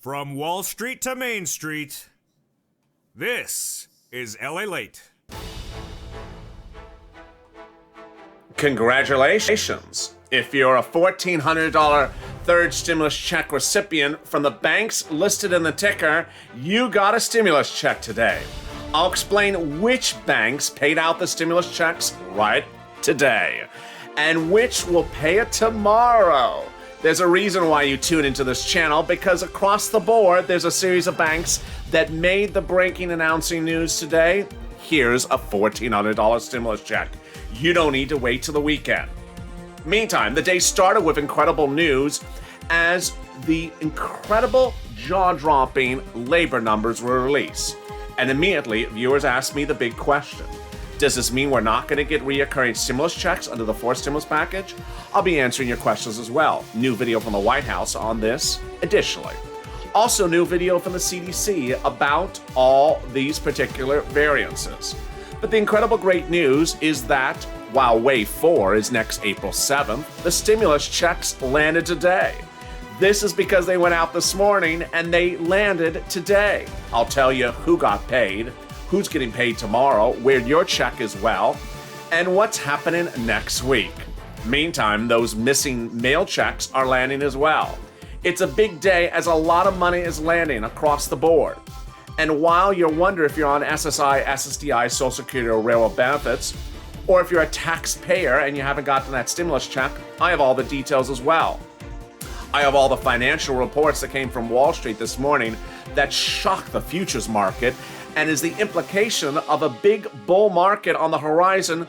From Wall Street to Main Street, this is LALATE. Congratulations! If you're a $1,400 third stimulus check recipient from the banks listed in the ticker, you got a stimulus check today. I'll explain which banks paid out the stimulus checks right today, and which will pay it tomorrow. There's a reason why you tune into this channel, because across the board, there's a series of banks that made the breaking announcing news today. Here's a $1,400 stimulus check. You don't need to wait till the weekend. Meantime, the day started with incredible news as the incredible jaw-dropping labor numbers were released. And immediately, viewers asked me the big question. Does this mean we're not going to get reoccurring stimulus checks under the fourth stimulus package? I'll be answering your questions as well. New video from the White House on this additionally. Also, new video from the CDC about all these particular variances. But the incredible great news is that while Wave 4 is next April 7th, the stimulus checks landed today. This is because they went out this morning and they landed today. I'll tell you who got paid, who's getting paid tomorrow, where your check is well, and what's happening next week. Meantime, those missing mail checks are landing as well. It's a big day as a lot of money is landing across the board. And while you wonder if you're on SSI, SSDI, Social Security, or Railroad benefits, or if you're a taxpayer and you haven't gotten that stimulus check, I have all the details as well. I have all the financial reports that came from Wall Street this morning that shocked the futures market and is the implication of a big bull market on the horizon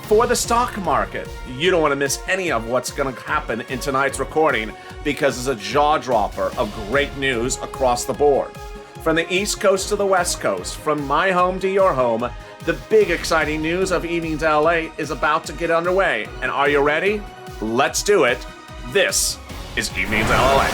for the stock market. You don't want to miss any of what's going to happen in tonight's recording, because it's a jaw-dropper of great news across the board. From the East Coast to the West Coast, from my home to your home, the big exciting news of Evenings LA is about to get underway. And are you ready? Let's do it. This is Evenings LA.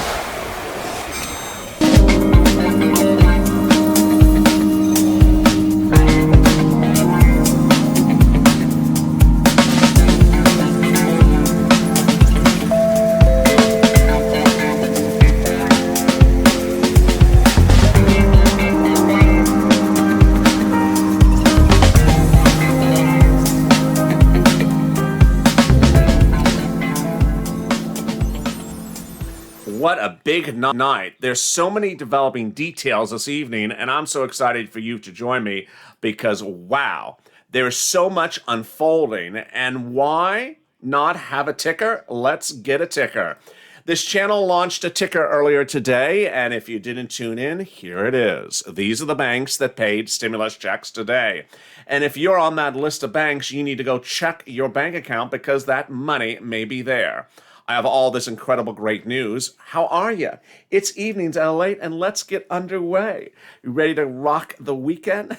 What a big night. There's so many developing details this evening, and I'm so excited for you to join me because, wow, there's so much unfolding. And why not have a ticker? Let's get a ticker. This channel launched a ticker earlier today, and if you didn't tune in, here it is. These are the banks that paid stimulus checks today. And if you're on that list of banks, you need to go check your bank account because that money may be there. I have all this incredible great news. How are you? It's Evenings LA, and let's get underway. You ready to rock the weekend?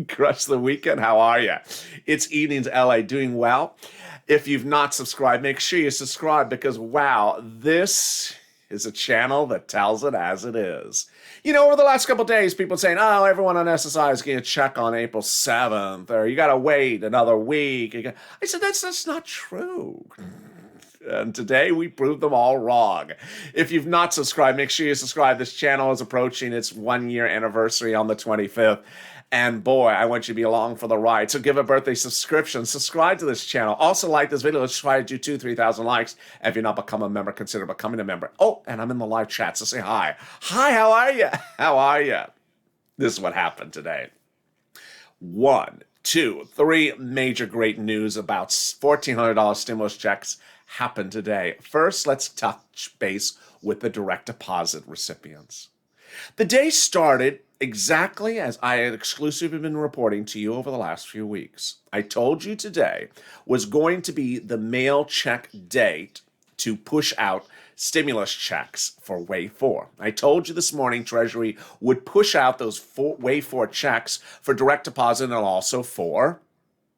Crush the weekend? How are you? It's Evenings LA, doing well. If you've not subscribed, make sure you subscribe because, wow, this is a channel that tells it as it is. You know, over the last couple of days, people saying, oh, everyone on SSI is getting a check on April 7th, or you got to wait another week. I said, that's not true. And today we proved them all wrong. If you've not subscribed, make sure you subscribe. This channel is approaching its 1-year anniversary on the 25th. And boy, I want you to be along for the ride. So give a birthday subscription. Subscribe to this channel. Also like this video. Let's try to do 2,000-3,000 likes. If you're not become a member, consider becoming a member. Oh, and I'm in the live chat, so say hi. Hi, how are you? How are you? This is what happened today. 1, 2, 3 major great news about $1,400 stimulus checks happened today. First, let's touch base with the direct deposit recipients. The day started exactly as I had exclusively been reporting to you over the last few weeks. I told you today was going to be the mail check date to push out stimulus checks for Wave 4. I told you this morning Treasury would push out those Wave 4 checks for direct deposit and also for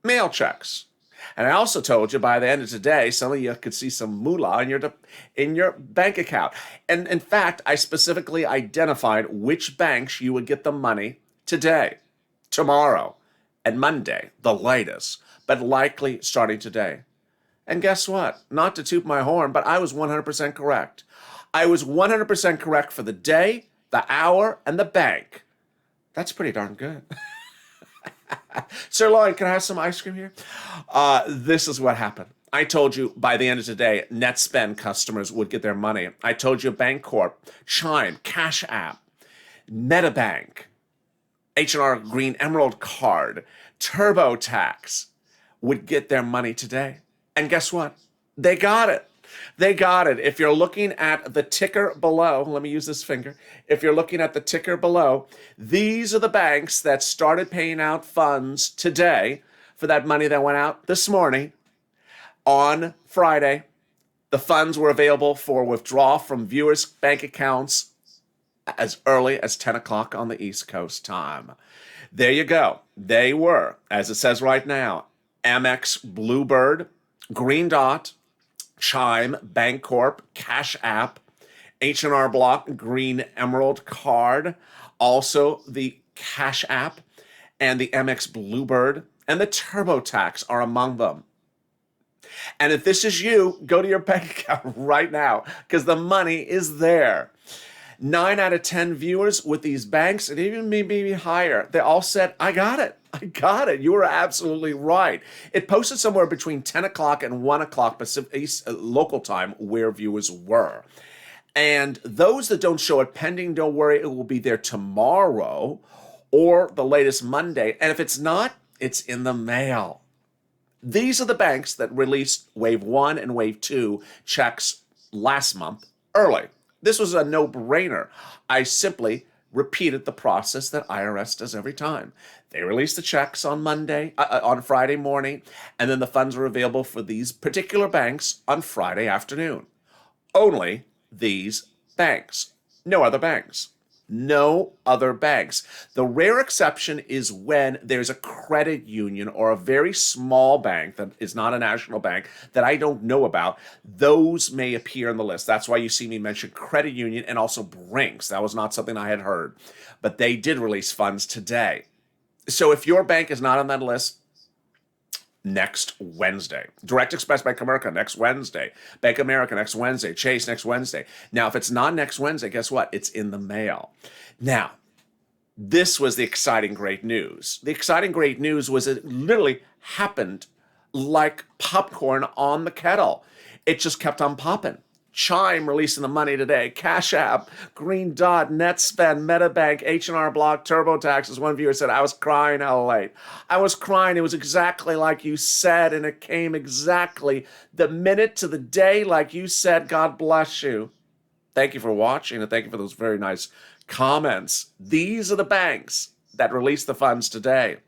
mail checks. And I also told you by the end of today, some of you could see some moolah in your bank account. And in fact, I specifically identified which banks you would get the money today, tomorrow, and Monday, the latest, but likely starting today. And guess what? Not to toot my horn, but I was 100% correct. I was 100% correct for the day the hour, and the bank. That's pretty darn good. Sir Lloyd, can I have some ice cream here? This is what happened. I told you by the end of today, NetSpend customers would get their money. I told you Bancorp, Chime, Cash App, MetaBank, H&R Green Emerald Card, TurboTax would get their money today. And guess what? They got it. They got it. If you're looking at the ticker below, let me use this finger. If you're looking at the ticker below, these are the banks that started paying out funds today for that money that went out this morning. On Friday, the funds were available for withdrawal from viewers' bank accounts as early as 10 o'clock on the East Coast time. There you go. They were, as it says right now, Amex Bluebird, Green Dot, Chime, Bancorp, Cash App, H&R Block, Green Emerald Card, also the Cash App, and the Amex Bluebird, and the TurboTax are among them. And if this is you, go to your bank account right now because the money is there. 9 out of 10 viewers with these banks, and even maybe higher, they all said, I got it. I got it. You were absolutely right. It posted somewhere between 10 o'clock and 1 o'clock Pacific local time where viewers were. And those that don't show it pending, don't worry, it will be there tomorrow or the latest Monday. And if it's not, it's in the mail. These are the banks that released Wave 1 and Wave 2 checks last month early. This was a no-brainer. I simply repeated the process that IRS does every time. They release the checks on Friday morning, and then the funds are available for these particular banks on Friday afternoon. Only these banks. No other banks. No other banks. The rare exception is when there's a credit union or a very small bank that is not a national bank that I don't know about. Those may appear on the list. That's why you see me mention credit union and also Brinks. That was not something I had heard. But they did release funds today. So if your bank is not on that list, next Wednesday. Direct Express Bank of America next Wednesday. Bank of America next Wednesday. Chase next Wednesday. Now, if it's not next Wednesday, guess what? It's in the mail. Now, this was the exciting great news. The exciting great news was it literally happened like popcorn on the kettle. It just kept on popping. Chime releasing the money today. Cash App, Green Dot, NetSpend, MetaBank, H&R Block, TurboTax. As one viewer said, I was crying LALATE. I was crying. It was exactly like you said, and it came exactly the minute to the day like you said. God bless you. Thank you for watching, and thank you for those very nice comments. These are the banks that released the funds today.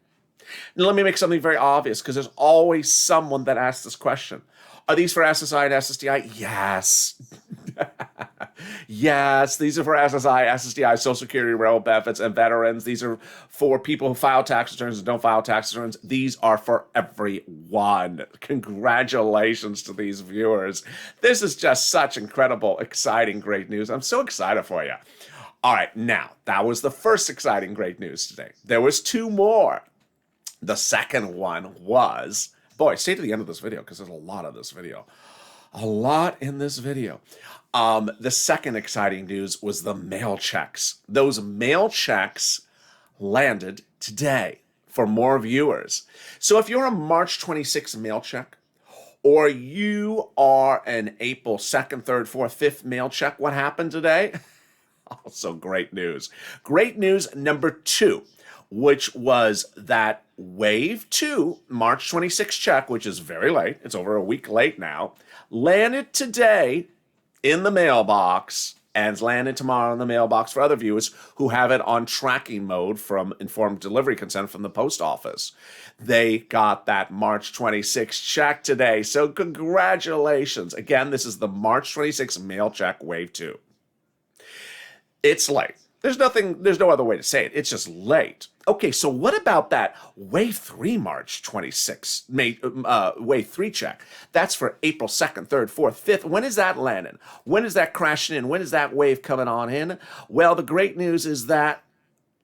Now, let me make something very obvious, because there's always someone that asks this question. Are these for SSI and SSDI? Yes. Yes, these are for SSI, SSDI, Social Security, railroad benefits, and veterans. These are for people who file tax returns and don't file tax returns. These are for everyone. Congratulations to these viewers. This is just such incredible, exciting, great news. I'm so excited for you. All right, now, that was the first exciting, great news today. There was two more. The second one was... Boy, stay to the end of this video because there's a lot of this video. A lot in this video. The second exciting news was the mail checks. Those mail checks landed today for more viewers. So if you're a March 26th mail check, or you are an April 2nd, 3rd, 4th, 5th mail check, what happened today? Also great news. Great news number 2. Which was that Wave 2, March 26th check, which is very late, it's over a week late now, landed today in the mailbox and landed tomorrow in the mailbox for other viewers who have it on tracking mode from informed delivery consent from the post office. They got that March 26th check today, so congratulations. Again, this is the March 26th mail check, Wave 2. It's late. There's no other way to say it. It's just late. Okay, so what about that Wave 3 March 26th, Wave 3 check? That's for April 2nd, 3rd, 4th, 5th. When is that landing? When is that crashing in? When is that wave coming on in? Well, the great news is that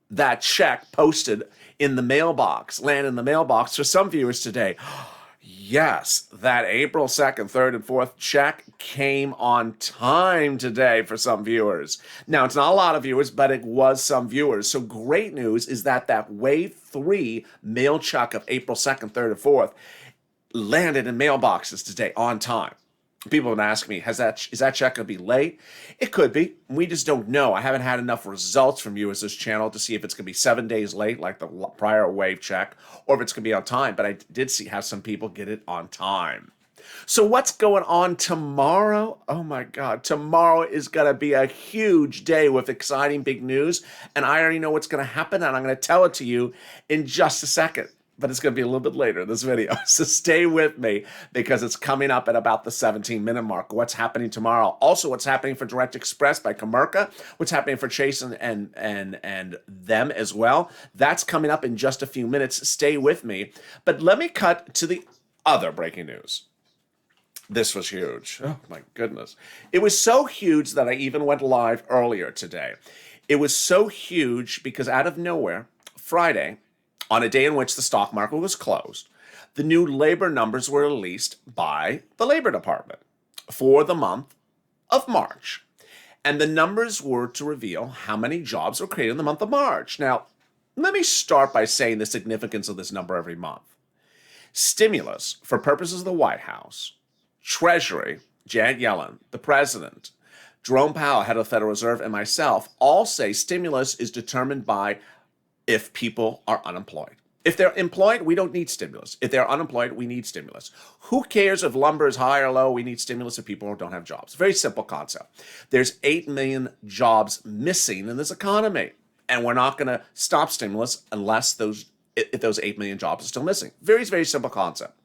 that check posted in the mailbox, landed in the mailbox for some viewers today. Yes, that April 2nd, 3rd, and 4th check came on time today for some viewers. Now, it's not a lot of viewers, but it was some viewers. So great news is that Wave 3 mail check of April 2nd, 3rd, and 4th landed in mailboxes today on time. People have been asking me, is that check going to be late? It could be. We just don't know. I haven't had enough results from you as this channel to see if it's going to be 7 days late like the prior wave check or if it's going to be on time. But I did have some people get it on time. So what's going on tomorrow? Oh my God. Tomorrow is going to be a huge day with exciting big news. And I already know what's going to happen. And I'm going to tell it to you in just a second. But it's going to be a little bit later in this video. So stay with me because it's coming up at about the 17-minute mark. What's happening tomorrow? Also, what's happening for Direct Express by Comerica? What's happening for Chase and them as well? That's coming up in just a few minutes. Stay with me. But let me cut to the other breaking news. This was huge. Oh, my goodness. It was so huge that I even went live earlier today. It was so huge because out of nowhere, Friday, on a day in which the stock market was closed, the new labor numbers were released by the Labor Department for the month of March. And the numbers were to reveal how many jobs were created in the month of March. Now, let me start by saying the significance of this number every month. Stimulus, for purposes of the White House, Treasury, Janet Yellen, the President, Jerome Powell, head of the Federal Reserve, and myself all say stimulus is determined by if people are unemployed. If they're employed, we don't need stimulus. If they're unemployed, we need stimulus. Who cares if lumber is high or low? We need stimulus if people don't have jobs. Very simple concept. There's 8 million jobs missing in this economy, and we're not going to stop stimulus unless if those 8 million jobs are still missing. Very, very simple concept.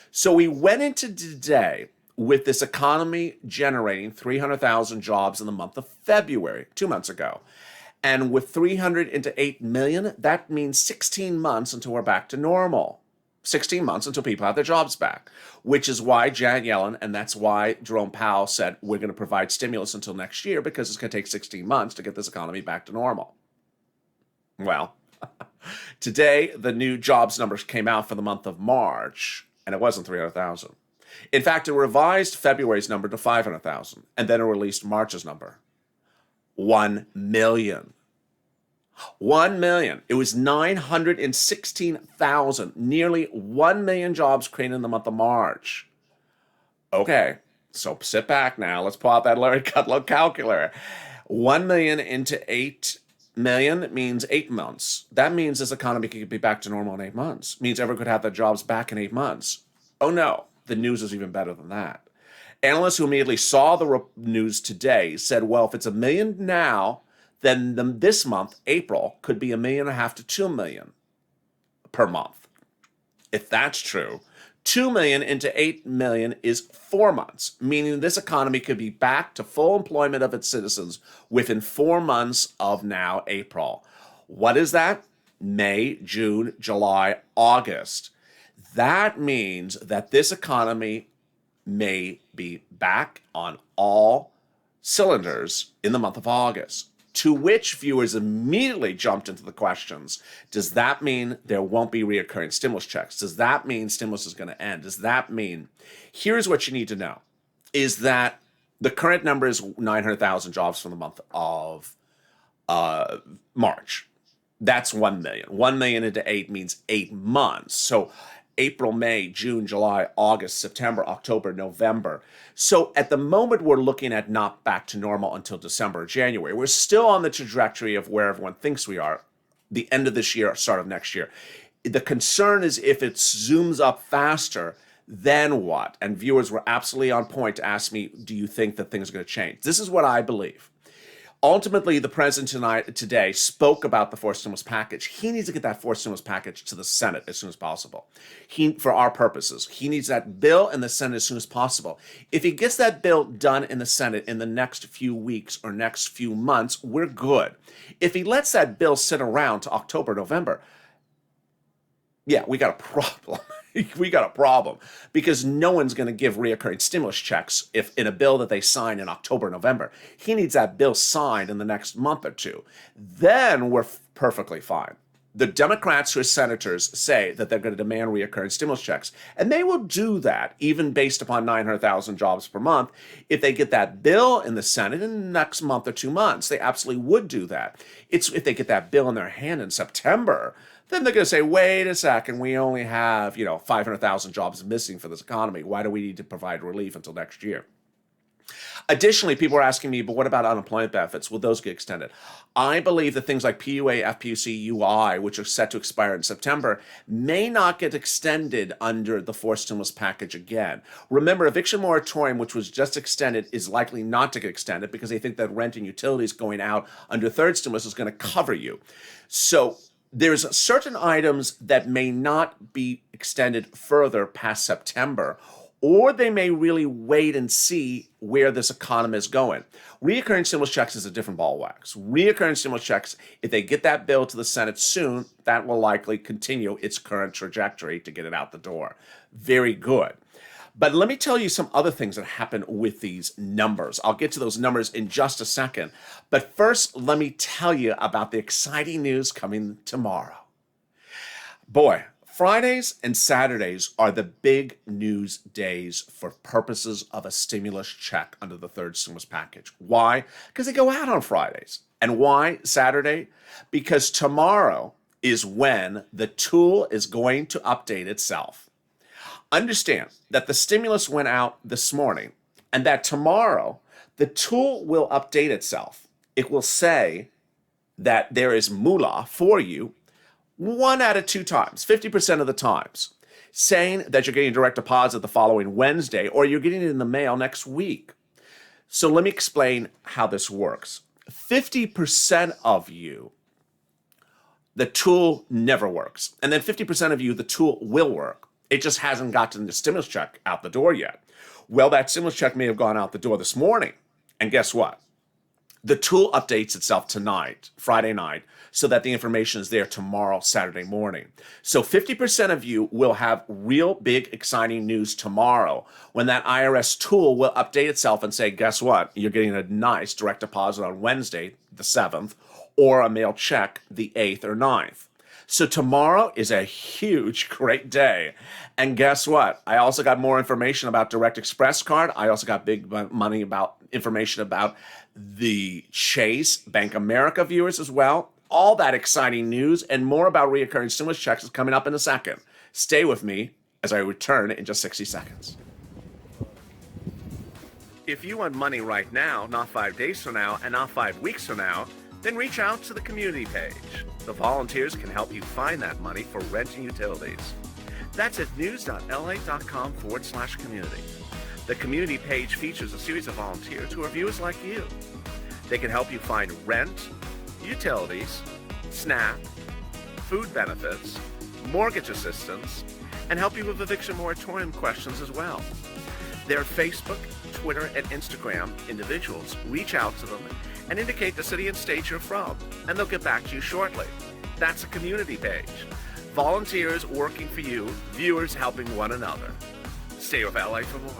So we went into today with this economy generating 300,000 jobs in the month of February, 2 months ago. And with 300 into 8 million, that means 16 months until we're back to normal. 16 months until people have their jobs back, which is why Janet Yellen, and that's why Jerome Powell said we're going to provide stimulus until next year because it's going to take 16 months to get this economy back to normal. Well, today the new jobs numbers came out for the month of March, and it wasn't 300,000. In fact, it revised February's number to 500,000, and then it released March's number. 1 million. 1 million. It was 916,000, nearly 1 million jobs created in the month of March. Okay, so sit back now. Let's pull out that Larry Kudlow calculator. 1 million into 8 million means 8 months. That means this economy could be back to normal in 8 months. Means everyone could have their jobs back in 8 months. Oh no, the news is even better than that. Analysts who immediately saw the news today said, well, if it's 1 million now, then this month, April, could be 1.5 million to 2 million per month. If that's true, 2 million into 8 million is 4 months, meaning this economy could be back to full employment of its citizens within 4 months of now, April. What is that? May, June, July, August. That means that this economy may be back on all cylinders in the month of August. To which viewers immediately jumped into the questions. Does that mean there won't be reoccurring stimulus checks? Does that mean stimulus is going to end? Does that mean? Here's what you need to know, is that the current number is 900,000 jobs from the month of March. That's 1 million. 1 million into 8 means 8 months. So April, May, June, July, August, September, October, November. So at the moment, we're looking at not back to normal until December or January. We're still on the trajectory of where everyone thinks we are, the end of this year, start of next year. The concern is if it zooms up faster, then what? And viewers were absolutely on point to ask me, do you think that things are going to change? This is what I believe. Ultimately, the president today spoke about the fourth stimulus package. He needs to get that fourth stimulus package to the Senate as soon as possible. For our purposes, he needs that bill in the Senate as soon as possible. If he gets that bill done in the Senate in the next few weeks or next few months, we're good. If he lets that bill sit around to October, November, yeah, we got a problem. We got a problem because no one's going to give reoccurring stimulus checks if in a bill that they sign in October, November. He needs that bill signed in the next month or two. Then we're perfectly fine. The Democrats who are senators say that they're going to demand reoccurring stimulus checks. And they will do that, even based upon 900,000 jobs per month. If they get that bill in the Senate in the next month or 2 months, they absolutely would do that. It's if they get that bill in their hand in September, then they're going to say, wait a second, we only have, 500,000 jobs missing for this economy. Why do we need to provide relief until next year? Additionally, people are asking me, but what about unemployment benefits? Will those get extended? I believe that things like PUA, FPUC, UI, which are set to expire in September, may not get extended under the fourth stimulus package again. Remember, eviction moratorium, which was just extended, is likely not to get extended because they think that rent and utilities going out under third stimulus is going to cover you. So there's certain items that may not be extended further past September, or they may really wait and see where this economy is going. Reoccurring stimulus checks is a different ball of wax. Reoccurring stimulus checks, if they get that bill to the Senate soon, that will likely continue its current trajectory to get it out the door. Very good. But let me tell you some other things that happen with these numbers. I'll get to those numbers in just a second. But first, let me tell you about the exciting news coming tomorrow. Boy, Fridays and Saturdays are the big news days for purposes of a stimulus check under the third stimulus package. Why? Because they go out on Fridays. And why Saturday? Because tomorrow is when the tool is going to update itself. Understand that the stimulus went out this morning and that tomorrow the tool will update itself. It will say that there is moolah for you 1 out of 2 times, 50% of the times, saying that you're getting direct deposit the following Wednesday or you're getting it in the mail next week. So let me explain how this works. 50% of you, the tool never works. And then 50% of you, the tool will work. It just hasn't gotten the stimulus check out the door yet. Well, that stimulus check may have gone out the door this morning. And guess what? The tool updates itself tonight, Friday night, so that the information is there tomorrow, Saturday morning. So 50% of you will have real big, exciting news tomorrow when that IRS tool will update itself and say, guess what? You're getting a nice direct deposit on Wednesday, the 7th, or a mail check the 8th or 9th. So tomorrow is a huge, great day. And guess what? I also got more information about Direct Express card. I also got big money about information about the Chase Bank America viewers as well. All that exciting news and more about reoccurring stimulus checks is coming up in a second. Stay with me as I return in just 60 seconds. If you want money right now, not 5 days from now, and not 5 weeks from now, then reach out to the community page. The volunteers can help you find that money for rent and utilities. That's at news.la.com/community. The community page features a series of volunteers who are viewers like you. They can help you find rent, utilities, SNAP, food benefits, mortgage assistance, and help you with eviction moratorium questions as well. Their Facebook, Twitter, and Instagram individuals reach out to them and indicate the city and state you're from, and they'll get back to you shortly. That's a community page. Volunteers working for you, viewers helping one another. Stay with LA for more.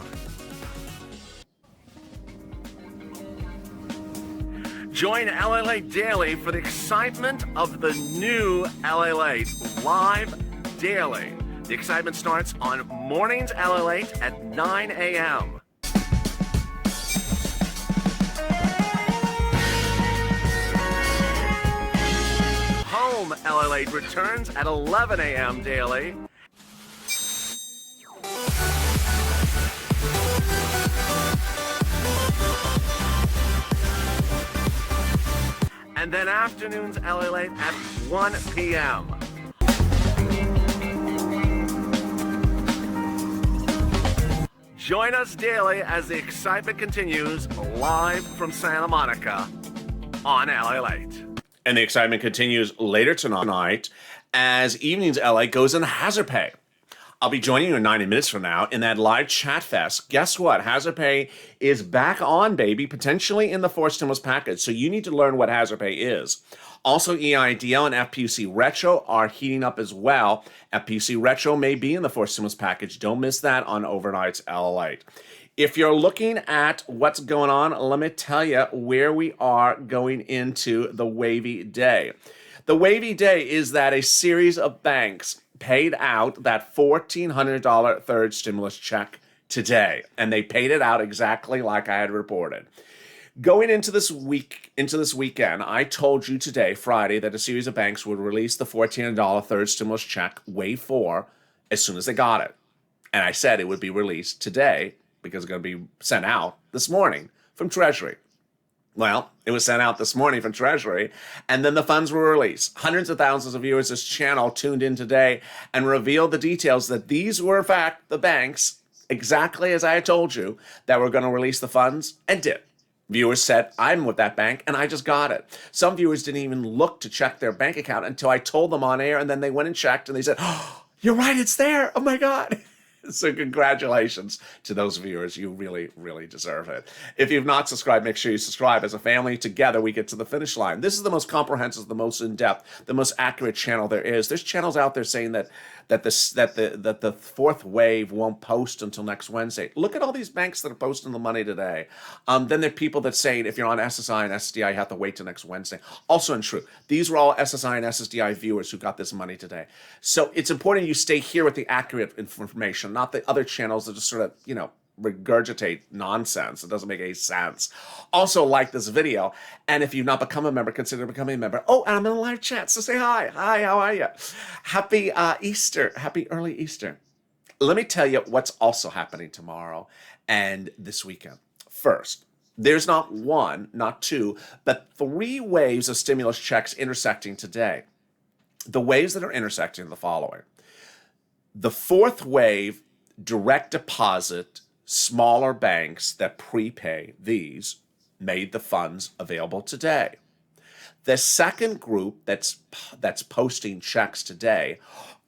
Join LALATE Daily for the excitement of the new LALATE live daily. The excitement starts on mornings LALATE at 9 a.m. Home LALATE returns at 11 a.m. daily. And then afternoons LALATE at 1 p.m. Join us daily as the excitement continues live from Santa Monica on LALATE. And the excitement continues later tonight as Evenings LA goes in Hazard Pay. I'll be joining you in 90 minutes from now in that live chat fest. Guess what? Hazard Pay is back on, baby, potentially in the fourth stimulus package. So you need to learn what Hazard Pay is. Also, EIDL and FPUC Retro are heating up as well. FPUC Retro may be in the fourth stimulus package. Don't miss that on Overnight's LALATE. If you're looking at what's going on, let me tell you where we are going into the wavy day. The wavy day is that a series of banks paid out that $1,400 third stimulus check today, and they paid it out exactly like I had reported. Going into this weekend, I told you today, Friday, that a series of banks would release the $1,400 third stimulus check, wave 4, as soon as they got it. And I said it would be released today because it's going to be sent out this morning from Treasury. Well, it was sent out this morning from Treasury, and then the funds were released. Hundreds of thousands of viewers of this channel tuned in today and revealed the details that these were, in fact, the banks, exactly as I had told you, that were going to release the funds, and did. Viewers said, I'm with that bank, and I just got it. Some viewers didn't even look to check their bank account until I told them on air, and then they went and checked, and they said, oh, you're right, it's there. Oh, my God. So congratulations to those viewers. You really, really deserve it. If you've not subscribed, make sure you subscribe. As a family, together we get to the finish line. This is the most comprehensive, the most in-depth, the most accurate channel there is. There's channels out there saying that the fourth wave won't post until next Wednesday. Look at all these banks that are posting the money today. Then there are people that say if you're on SSI and SSDI, you have to wait till next Wednesday. Also untrue. These were all SSI and SSDI viewers who got this money today. So it's important you stay here with the accurate information, not the other channels that just sort of, regurgitate nonsense. It doesn't make any sense. Also, like this video, and if you've not become a member, consider becoming a member. Oh, and I'm in a live chat, so say hi. Hi, how are you? Happy Easter. Happy early Easter. Let me tell you what's also happening tomorrow and this weekend. First, there's not one, not two, but 3 waves of stimulus checks intersecting today. The waves that are intersecting are the following. The fourth wave, direct deposit, smaller banks that prepay these made the funds available today. The second group that's posting checks today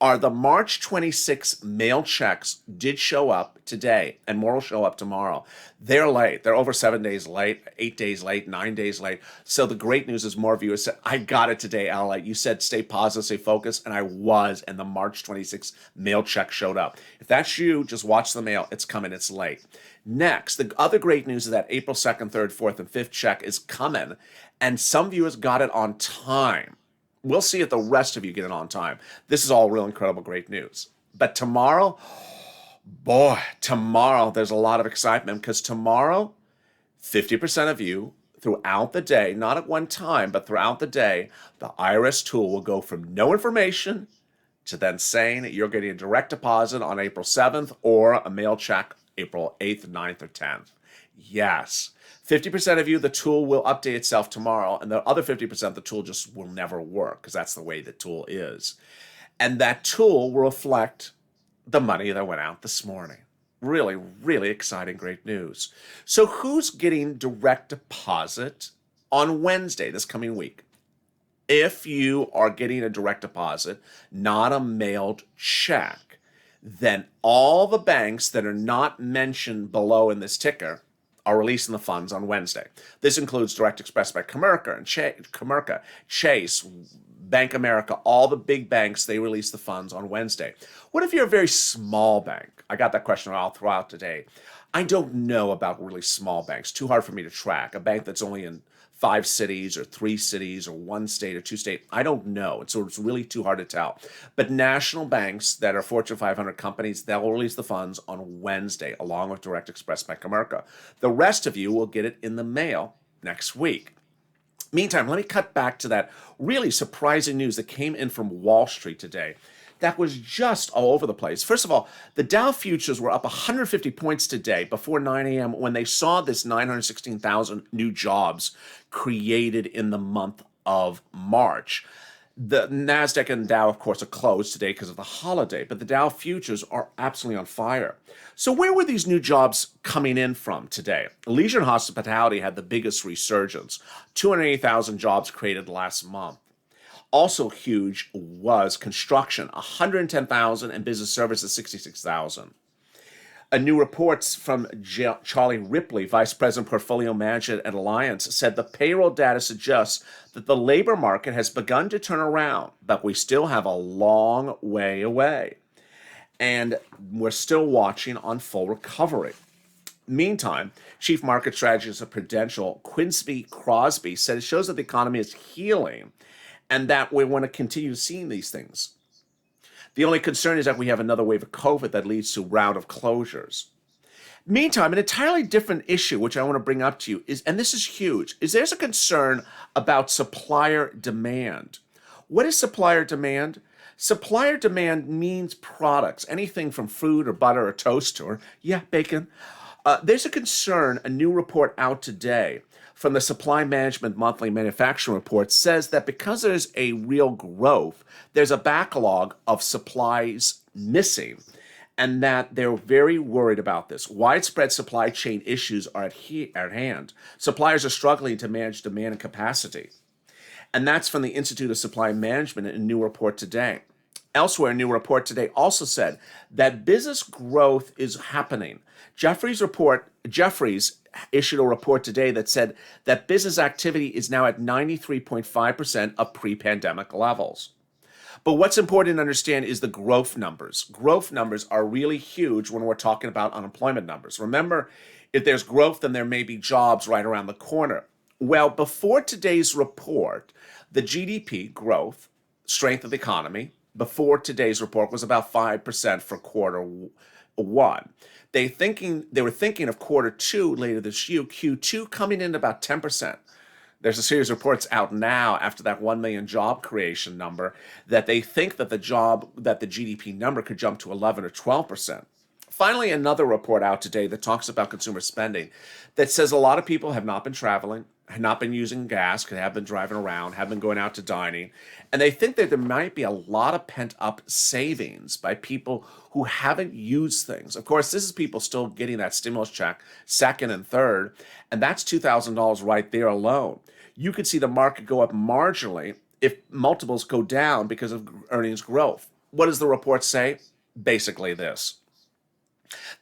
are the March 26 mail checks did show up today, and more will show up tomorrow. They're late. They're over 7 days late, 8 days late, 9 days late. So the great news is more viewers said, I got it today, Ally. You said stay positive, stay focused, and I was, and the March 26 mail check showed up. If that's you, just watch the mail. It's coming. It's late. Next, the other great news is that April 2nd, 3rd, 4th, and 5th check is coming, and some viewers got it on time. We'll see if the rest of you get it on time. This is all real incredible, great news. But tomorrow, there's a lot of excitement because tomorrow, 50% of you throughout the day, not at one time, but throughout the day, the IRS tool will go from no information to then saying that you're getting a direct deposit on April 7th or a mail check April 8th, 9th, or 10th. Yes. 50% of you, the tool will update itself tomorrow, and the other 50%, the tool just will never work because that's the way the tool is. And that tool will reflect the money that went out this morning. Really, really exciting, great news. So who's getting direct deposit on Wednesday this coming week? If you are getting a direct deposit, not a mailed check, then all the banks that are not mentioned below in this ticker are releasing the funds on Wednesday. This includes Direct Express by Comerica and Chase, Bank America, all the big banks, they release the funds on Wednesday. What if you're a very small bank? I got that question all throughout today. I don't know about really small banks. Too hard for me to track. A bank that's only in 5 cities or 3 cities or 1 state or 2 states. I don't know. So it's really too hard to tell. But national banks that are Fortune 500 companies, they'll release the funds on Wednesday along with Direct Express by Comerica. The rest of you will get it in the mail next week. Meantime, let me cut back to that really surprising news that came in from Wall Street today. That was just all over the place. First of all, the Dow futures were up 150 points today before 9 a.m. when they saw this 916,000 new jobs created in the month of March. The NASDAQ and Dow, of course, are closed today because of the holiday, but the Dow futures are absolutely on fire. So where were these new jobs coming in from today? Leisure and hospitality had the biggest resurgence, 280,000 jobs created last month. Also huge was construction, 110,000, and business services, 66,000. A new report from Charlie Ripley, Vice President Portfolio Manager at Alliance, said the payroll data suggests that the labor market has begun to turn around, but we still have a long way away. And we're still watching on full recovery. Meantime, Chief Market Strategist at Prudential, Quinsby Crosby, said it shows that the economy is healing and that we want to continue seeing these things. The only concern is that we have another wave of COVID that leads to a round of closures. Meantime, an entirely different issue, which I want to bring up to you, is, and this is huge, is there's a concern about supplier demand. What is supplier demand? Supplier demand means products, anything from food or butter or toast or, bacon. There's a concern, a new report out today from the Supply Management Monthly Manufacturing Report says that because there's a real growth, there's a backlog of supplies missing, and that they're very worried about this. Widespread supply chain issues are at hand. Suppliers are struggling to manage demand and capacity. And that's from the Institute of Supply Management in a new report today. Elsewhere, a new report today also said that business growth is happening. Jeffries issued a report today that said that business activity is now at 93.5% of pre-pandemic levels. But what's important to understand is the growth numbers. Growth numbers are really huge when we're talking about unemployment numbers. Remember, if there's growth, then there may be jobs right around the corner. Well, before today's report, the GDP growth, strength of the economy, before today's report was about 5% for quarter one. They were thinking of quarter two later this year, Q2 coming in about 10%. There's a series of reports out now after that 1 million job creation number that they think that the GDP number could jump to 11 or 12%. Finally, another report out today that talks about consumer spending that says a lot of people have not been traveling, have not been using gas, have been driving around, have been going out to dining, and they think that there might be a lot of pent-up savings by people who haven't used things. Of course, this is people still getting that stimulus check, second and third, and that's $2,000 right there alone. You could see the market go up marginally if multiples go down because of earnings growth. What does the report say? Basically this.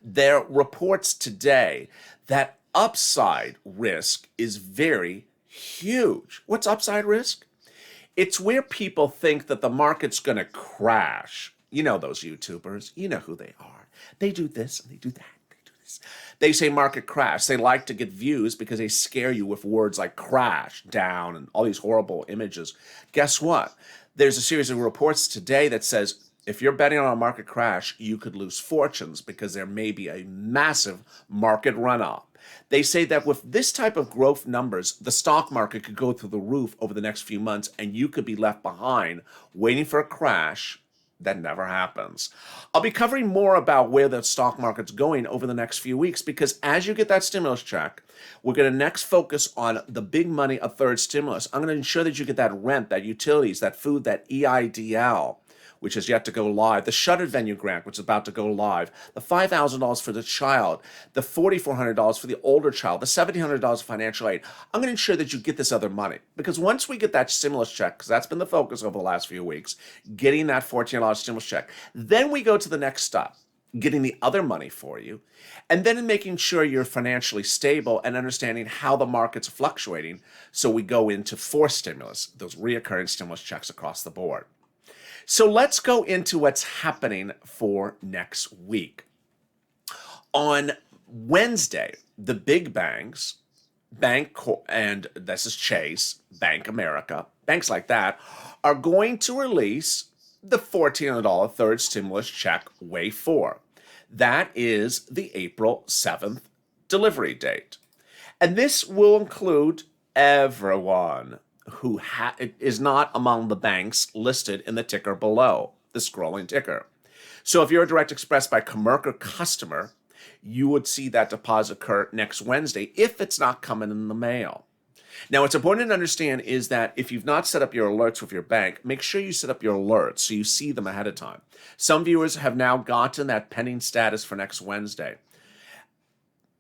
There reports today that upside risk is very huge. What's upside risk? It's where people think that the market's going to crash. You know those YouTubers. You know who they are. They do this and they do that. They do this. They say market crash. They like to get views because they scare you with words like crash, down, and all these horrible images. Guess what? There's a series of reports today that says if you're betting on a market crash, you could lose fortunes because there may be a massive market runoff. They say that with this type of growth numbers, the stock market could go through the roof over the next few months and you could be left behind waiting for a crash that never happens. I'll be covering more about where the stock market's going over the next few weeks because as you get that stimulus check, we're going to next focus on the big money, a third stimulus. I'm going to ensure that you get that rent, that utilities, that food, that EIDL, which is yet to go live, the shuttered venue grant, which is about to go live, the $5,000 for the child, the $4,400 for the older child, the $1,700 financial aid. I'm going to ensure that you get this other money. Because once we get that stimulus check, because that's been the focus over the last few weeks, getting that $1,400 stimulus check, then we go to the next step, getting the other money for you, and then in making sure you're financially stable and understanding how the market's fluctuating, so we go into forced stimulus, those reoccurring stimulus checks across the board. So let's go into what's happening for next week. On Wednesday, the big banks, and this is Chase, Bank America, banks like that, are going to release the $1,400 third stimulus check wave 4. That is the April 7th delivery date. And this will include everyone who is not among the banks listed in the ticker below, the scrolling ticker. So if you're a Direct Express by Commercial customer, you would see that deposit occur next Wednesday if it's not coming in the mail. Now, what's important to understand is that if you've not set up your alerts with your bank, make sure you set up your alerts so you see them ahead of time. Some viewers have now gotten that pending status for next Wednesday.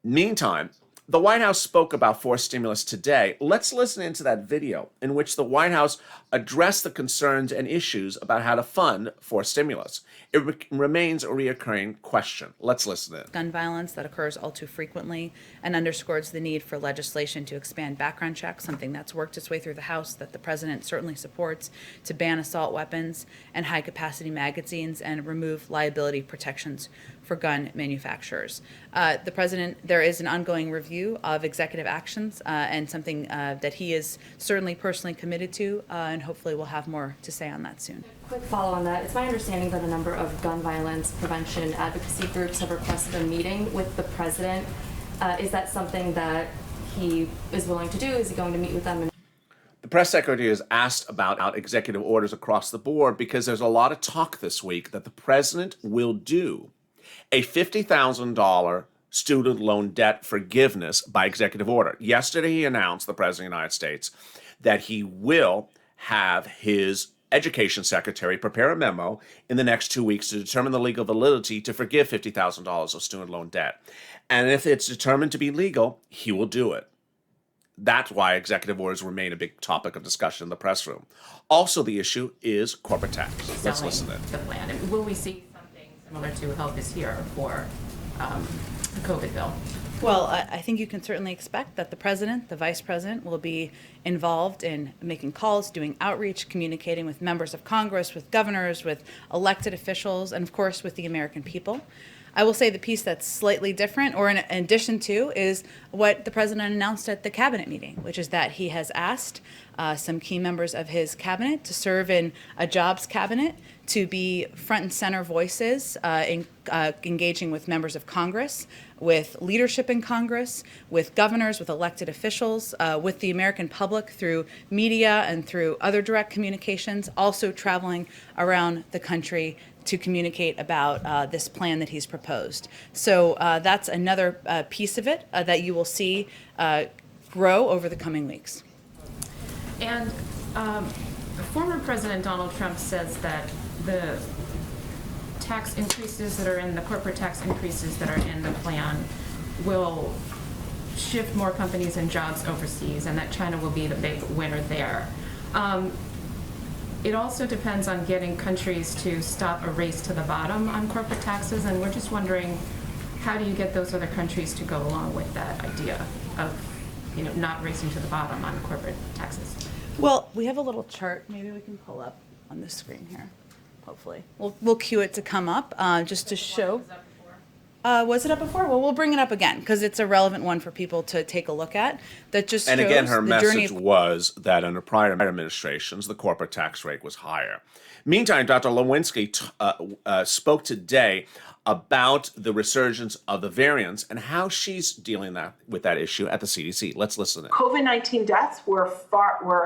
Meantime, the White House spoke about forced stimulus today. Let's listen into that video in which the White House addressed the concerns and issues about how to fund forced stimulus. It remains a reoccurring question. Let's listen in. Gun violence that occurs all too frequently and underscores the need for legislation to expand background checks, something that's worked its way through the House that the president certainly supports, to ban assault weapons and high-capacity magazines and remove liability protections for gun manufacturers. The president, there is an ongoing review of executive actions and something that he is certainly personally committed to, and hopefully we'll have more to say on that soon. Quick follow on that. It's my understanding that a number of gun violence prevention advocacy groups have requested a meeting with the president. Is that something that he is willing to do? Is he going to meet with them? The press secretary has asked about executive orders across the board because there's a lot of talk this week that the president will do a $50,000 student loan debt forgiveness by executive order. Yesterday, he announced, the president of the United States, that he will have his education secretary prepare a memo in the next 2 weeks to determine the legal validity to forgive $50,000 of student loan debt. And if it's determined to be legal, he will do it. That's why executive orders remain a big topic of discussion in the press room. Also, the issue is corporate tax. Let's listen to it. The plan. And will we see something similar to Help Is Here for the COVID bill? Well, I think you can certainly expect that the president, the vice president, will be involved in making calls, doing outreach, communicating with members of Congress, with governors, with elected officials, and of course with the American people. I will say the piece that's slightly different, or in addition to, is what the president announced at the cabinet meeting, which is that he has asked some key members of his cabinet to serve in a jobs cabinet, to be front and center voices engaging with members of Congress, with leadership in Congress, with governors, with elected officials, with the American public through media and through other direct communications, also traveling around the country to communicate about this plan that he's proposed. So that's another piece of it that you will see grow over the coming weeks. And former President Donald Trump says that the tax increases that are in the corporate tax increases that are in the plan will shift more companies and jobs overseas, and that China will be the big winner there. It also depends on getting countries to stop a race to the bottom on corporate taxes, and we're just wondering, how do you get those other countries to go along with that idea of, not racing to the bottom on corporate taxes? Well, we have a little chart. Maybe we can pull up on the screen here. Hopefully, we'll cue it to come up just to show. Was it up before? Well, we'll bring it up again because it's a relevant one for people to take a look at. That just And shows again, her the journey message of was that under prior administrations, the corporate tax rate was higher. Meantime, Dr. Lewinsky spoke today about the resurgence of the variants and how she's dealing with that issue at the CDC. Let's listen in. COVID-19 deaths were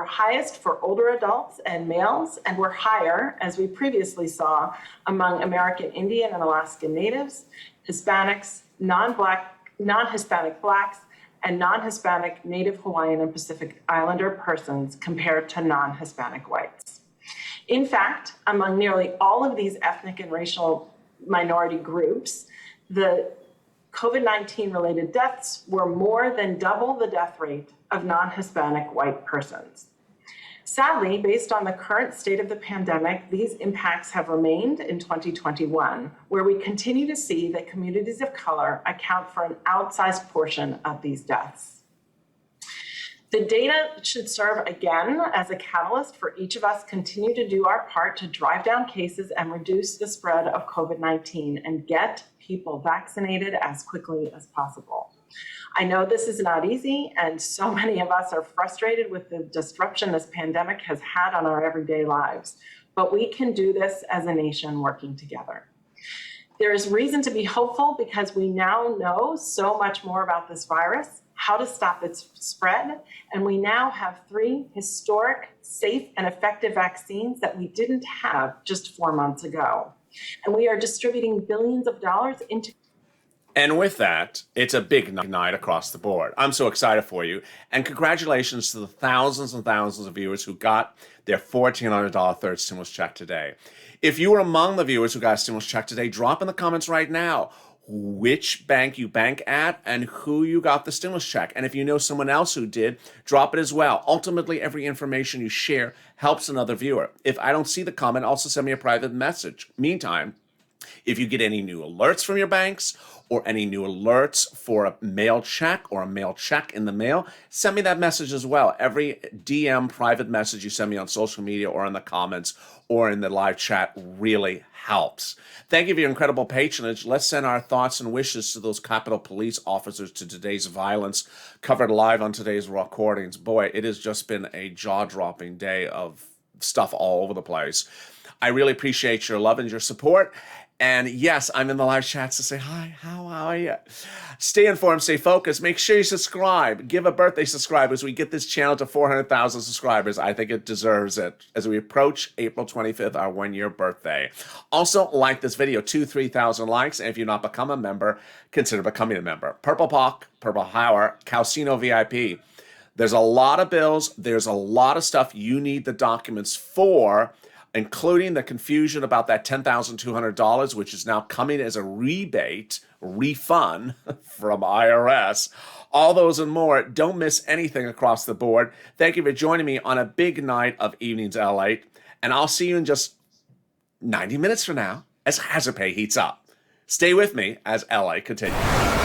highest for older adults and males, and were higher, as we previously saw, among American Indian and Alaskan Natives, Hispanics, non-Hispanic Blacks, and non-Hispanic Native Hawaiian and Pacific Islander persons compared to non-Hispanic whites. In fact, among nearly all of these ethnic and racial minority groups, the COVID-19 related deaths were more than double the death rate of non-Hispanic white persons. Sadly, based on the current state of the pandemic, these impacts have remained in 2021, where we continue to see that communities of color account for an outsized portion of these deaths. The data should serve again as a catalyst for each of us continue to do our part to drive down cases and reduce the spread of COVID-19 and get people vaccinated as quickly as possible. I know this is not easy, and so many of us are frustrated with the disruption this pandemic has had on our everyday lives, but we can do this as a nation working together. There is reason to be hopeful because we now know so much more about this virus, how to stop its spread, and we now have 3 historic, safe, and effective vaccines that we didn't have just 4 months ago. And we are distributing billions of dollars into. And with that, it's a big night across the board. I'm so excited for you. And congratulations to the thousands and thousands of viewers who got their $1,400 third stimulus check today. If you were among the viewers who got a stimulus check today, drop in the comments right now which bank you bank at and who you got the stimulus check. And if you know someone else who did, drop it as well. Ultimately, every information you share helps another viewer. If I don't see the comment, also send me a private message. Meantime, If you get any new alerts from your banks or any new alerts for a mail check or a mail check in the mail, send me that message as well. Every DM private message you send me on social media or in the comments or in the live chat really helps. Thank you for your incredible patronage. Let's send our thoughts and wishes to those Capitol Police officers to today's violence, covered live on today's recordings. Boy, it has just been a jaw-dropping day of stuff all over the place. I really appreciate your love and your support. And yes, I'm in the live chats to say, hi, how are you? Stay informed, stay focused. Make sure you subscribe. Give a birthday subscribe as we get this channel to 400,000 subscribers. I think it deserves it as we approach April 25th, our 1-year birthday. Also, like this video, 3,000 likes. And if you're not become a member, consider becoming a member. Purple Pock, Purple Power, Calcino VIP. There's a lot of bills. There's a lot of stuff you need the documents for, including the confusion about that $10,200, which is now coming as a refund from IRS. All those and more. Don't miss anything across the board. Thank you for joining me on a big night of Evenings LALATE, and I'll see you in just 90 minutes from now as Hazard Pay heats up. Stay with me as LA continues.